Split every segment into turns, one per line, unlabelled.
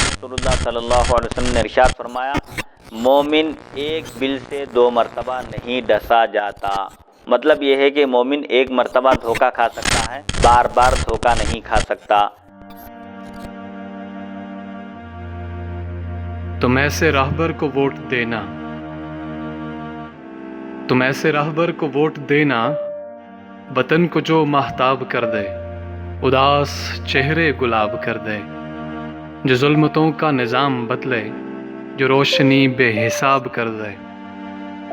رسول اللہ صلی اللہ علیہ وسلم نے ارشاد فرمایا، مومن ایک بل سے 2 مرتبہ نہیں ڈسا جاتا۔ مطلب یہ ہے کہ مومن ایک مرتبہ دھوکہ کھا سکتا ہے، بار بار دھوکہ نہیں کھا سکتا۔
تم ایسے راہبر کو ووٹ دینا، تم ایسے راہبر کو ووٹ دینا، وطن کو جو ماہتاب کر دے، اداس چہرے گلاب کر دے، جو ظلمتوں کا نظام بدلے، جو روشنی بے حساب کر دے۔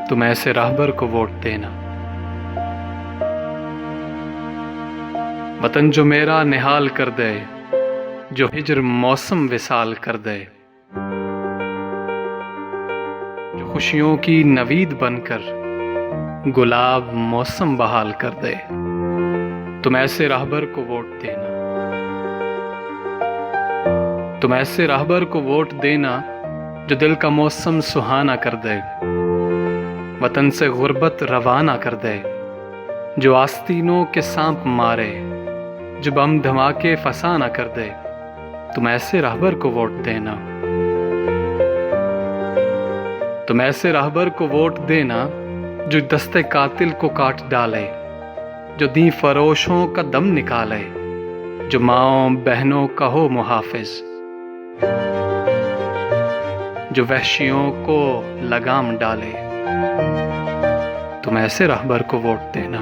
تم ایسے راہبر کو ووٹ دینا۔ وطن جو میرا نہال کر دے، جو ہجر موسم وصال کر دے، جو خوشیوں کی نوید بن کر گلاب موسم بحال کر دے۔ تم ایسے راہبر کو ووٹ دینا۔ تم ایسے راہبر کو ووٹ دینا جو دل کا موسم سہانا کر دے، وطن سے غربت روانہ کر دے، جو آستینوں کے سانپ مارے، جو بم دھماکے فسانہ کر دے۔ تم ایسے راہبر کو ووٹ دینا۔ تم ایسے راہبر کو ووٹ دینا جو دستے قاتل کو کاٹ ڈالے، جو دین فروشوں کا دم نکالے، جو ماؤں بہنوں کا ہو محافظ، جو وحشیوں کو لگام ڈالے۔ تم ایسے راہبر کو ووٹ دینا۔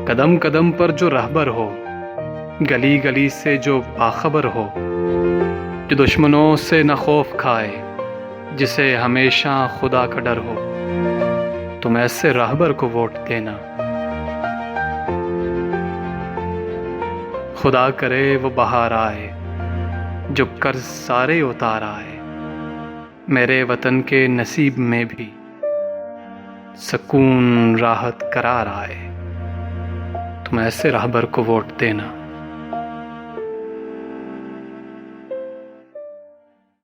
قدم قدم پر جو رہبر ہو، گلی گلی سے جو باخبر ہو، جو دشمنوں سے نہ خوف کھائے، جسے ہمیشہ خدا کا ڈر ہو۔ تم ایسے راہبر کو ووٹ دینا۔ خدا کرے وہ بہار آئے، جو قرض سارے اتار آئے، میرے وطن کے نصیب میں بھی سکون راحت قرار آئے۔ تم ایسے راہبر کو ووٹ دینا۔